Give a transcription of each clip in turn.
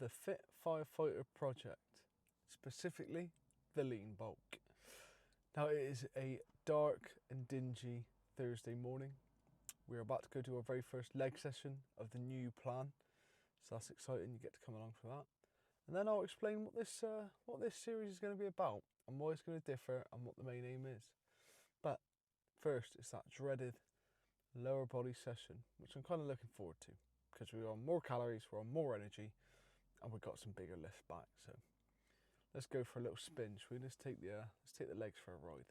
the Fit Firefighter project, specifically the lean bulk. Now it is a dark and dingy Thursday morning. We're about to go to our very first leg session of the new plan, so that's exciting. You get to come along for that, and then I'll explain what this series is going to be about and why it's going to differ and what the main aim is. But first, it's that dreaded lower body session, which I'm kind of looking forward to because we're on more calories, we're on more energy, and we've got some bigger lifts back. So let's go for a little spin. Shall we just take the legs for a ride?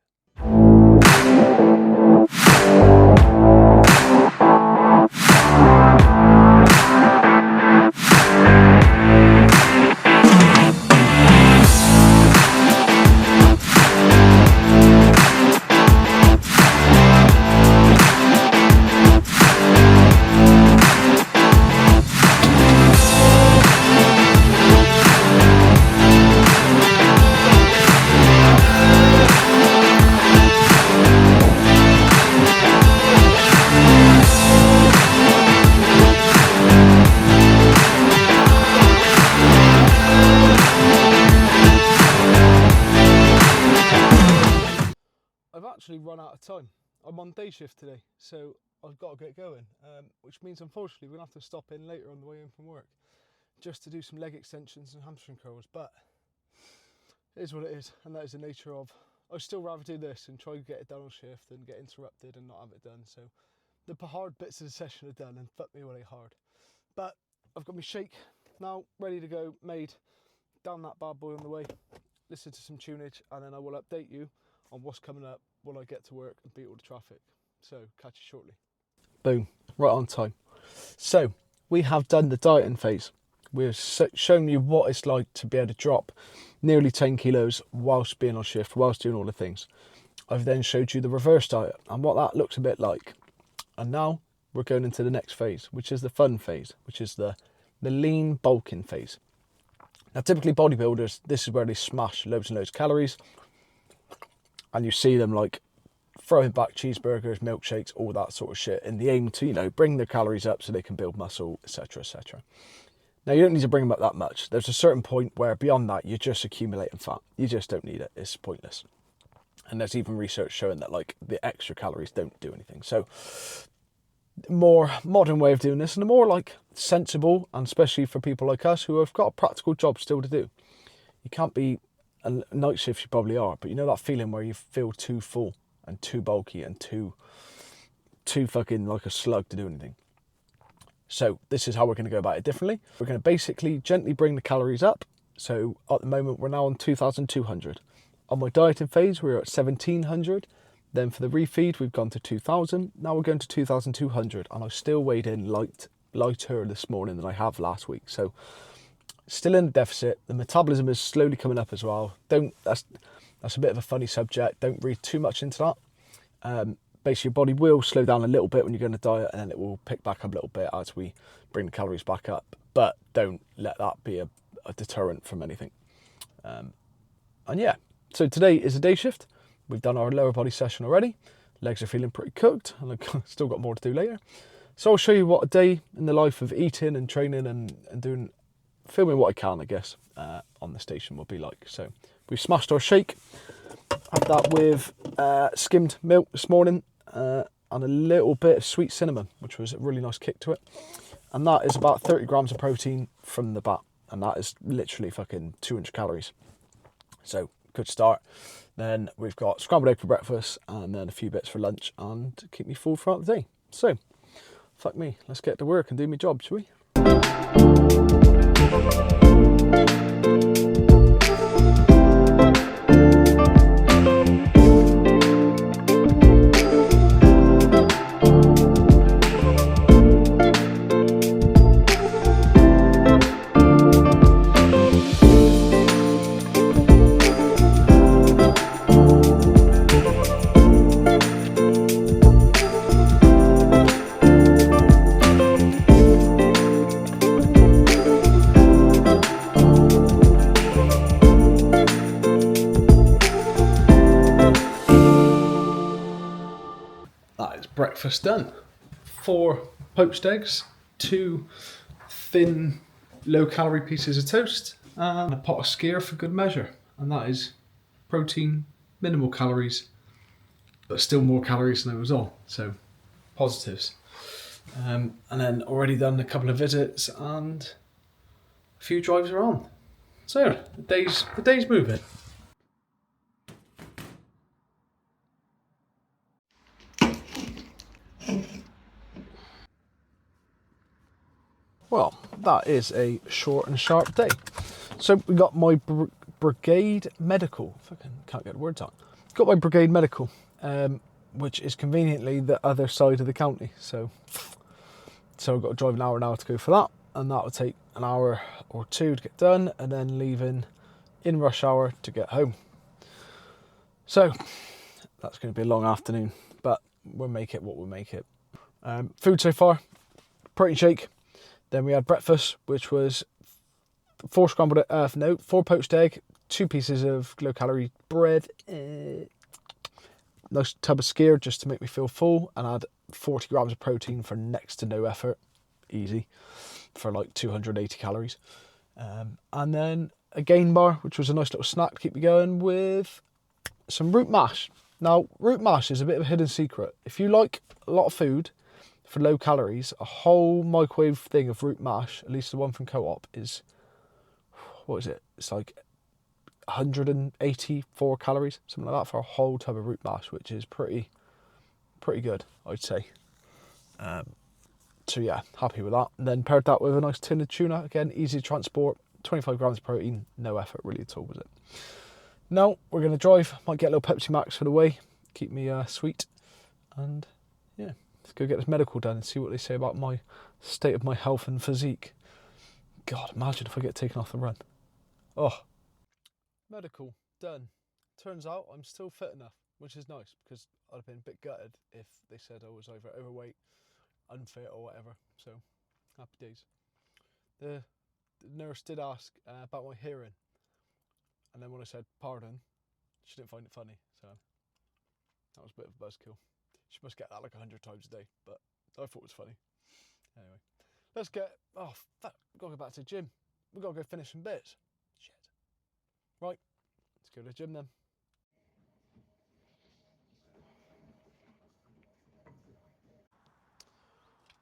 I've actually run out of time. I'm on day shift today, so I've got to get going, which means unfortunately we're going to have to stop in later on the way in from work just to do some leg extensions and hamstring curls, but it is what it is, and that is the nature of, I'd still rather do this and try to get it done on shift than get interrupted and not have it done. So the hard bits of the session are done, and fuck me when they hard. But I've got my shake now ready to go, made, down that bad boy on the way, listen to some tunage, and then I will update you on what's coming up when I get to work and beat all the traffic. So catch you shortly. Boom, right on time. So we have done the dieting phase. We've shown you what it's like to be able to drop nearly 10 kilos whilst being on shift, whilst doing all the things. I've then showed you the reverse diet and what that looks a bit like. And now we're going into the next phase, which is the fun phase, which is the lean bulking phase. Now typically bodybuilders, this is where they smash loads and loads of calories, and you see them like throwing back cheeseburgers, milkshakes, all that sort of shit in the aim to, you know, bring their calories up so they can build muscle, etc, etc. Now you don't need to bring them up that much. There's a certain point where beyond that you're just accumulating fat. You just don't need it. It's pointless. And there's even research showing that like the extra calories don't do anything. So more modern way of doing this, and a more like sensible, and especially for people like us who have got a practical job still to do. You can't be a night shift, you probably are, but you know that feeling where you feel too full and too bulky and too fucking like a slug to do anything. So this is how we're going to go about it differently. We're going to basically gently bring the calories up. So at the moment we're now on 2,200. On my dieting phase we're at 1,700. Then for the refeed we've gone to 2,000. Now we're going to 2,200, and I still weighed in lighter this morning than I have last week. So still in the deficit. The metabolism is slowly coming up as well. That's a bit of a funny subject. Don't read too much into that. Basically, your body will slow down a little bit when you're going to diet, and then it will pick back up a little bit as we bring the calories back up. But don't let that be a deterrent from anything. And yeah, so today is a day shift. We've done our lower body session already. Legs are feeling pretty cooked, and I've still got more to do later. So I'll show you what a day in the life of eating and training and doing, filming what I can, I guess, on the station will be like. So we've smashed our shake. Had that with skimmed milk this morning and a little bit of sweet cinnamon, which was a really nice kick to it. And that is about 30 grams of protein from the bat, and that is literally fucking 200 calories. So good start. Then we've got scrambled egg for breakfast, and then a few bits for lunch, and keep me full throughout the day. So fuck me, let's get to work and do my job, shall we? Breakfast done. 4 poached eggs, 2 thin low calorie pieces of toast and a pot of skyr for good measure. And that is protein, minimal calories, but still more calories than it was on. So positives. And then already done a couple of visits and a few drives around. So yeah, the day's moving. Well, that is a short and sharp day. So we got my Brigade Medical. Fucking can't get the words out. Got my Brigade Medical, which is conveniently the other side of the county. So I've got to drive an hour now to go for that, and that will take an hour or two to get done, and then leaving in rush hour to get home. So that's going to be a long afternoon, but we'll make it what we'll make it. Food so far, protein shake. Then we had breakfast, which was 4 poached egg, 2 pieces of low-calorie bread, nice tub of skyr just to make me feel full, and I had 40 grams of protein for next to no effort, easy, for like 280 calories. And then a gain bar, which was a nice little snack to keep me going, with some root mash. Now, root mash is a bit of a hidden secret. If you like a lot of food for low calories, a whole microwave thing of root mash, at least the one from Co-op, is, what is it? It's like 184 calories, something like that, for a whole tub of root mash, which is pretty good, I'd say. So yeah, happy with that. And then paired that with a nice tin of tuna. Again, easy to transport, 25 grams of protein, no effort really at all, was it? Now we're going to drive, might get a little Pepsi Max for the way, keep me sweet, and yeah, let's go get this medical done and see what they say about my state of my health and physique. God, imagine if I get taken off the run. Oh. Medical done. Turns out I'm still fit enough, which is nice, because I'd have been a bit gutted if they said I was either overweight, unfit or whatever. So happy days. The nurse did ask about my hearing, and then when I said pardon, she didn't find it funny, so that was a bit of a buzzkill. She must get that like 100 times a day, but I thought it was funny. Anyway, let's get, we've got to go back to the gym. We've got to go finish some bits. Shit. Right, let's go to the gym then.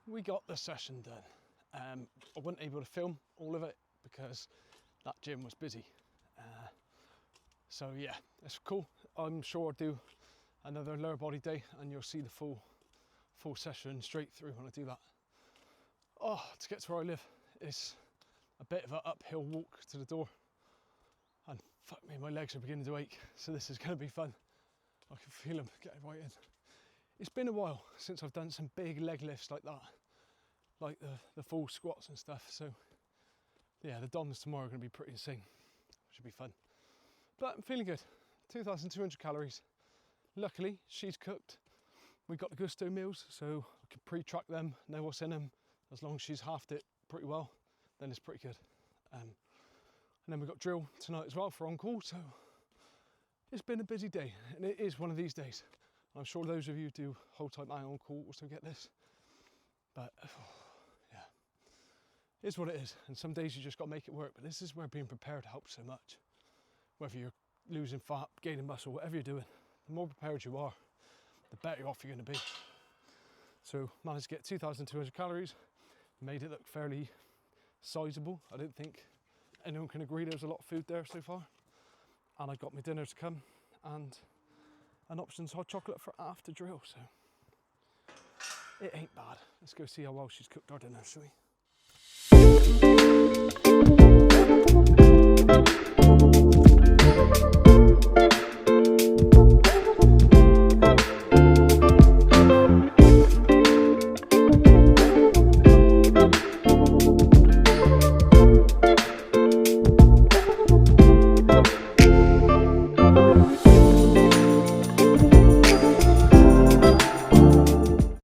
We got the session done. I wasn't able to film all of it because that gym was busy. So yeah, it's cool. I'm sure I'll do another lower body day and you'll see the full session straight through when I do that. Oh, to get to where I live, it's a bit of an uphill walk to the door. And fuck me, my legs are beginning to ache. So this is gonna be fun. I can feel them getting right in. It's been a while since I've done some big leg lifts like that. Like the full squats and stuff. So yeah, the DOMs tomorrow are gonna be pretty insane. Should be fun. But I'm feeling good. 2,200 calories. Luckily, she's cooked. We got the Gusto meals, so I can pre-track them, know what's in them. As long as she's halved it pretty well, then it's pretty good. And then we've got drill tonight as well for on-call, so it's been a busy day, and it is one of these days. I'm sure those of you who do hold tight line on-call also get this. But yeah, it's what it is. And some days you just got to make it work, but this is where being prepared helps so much. Whether you're losing fat, gaining muscle, whatever you're doing, the more prepared you are, the better off you're going to be. So managed to get 2,200 calories, made it look fairly sizable. I didn't think anyone can agree there's a lot of food there so far. And I got my dinner to come and an options hot chocolate for after drill, so it ain't bad. Let's go see how well she's cooked our dinner, shall we?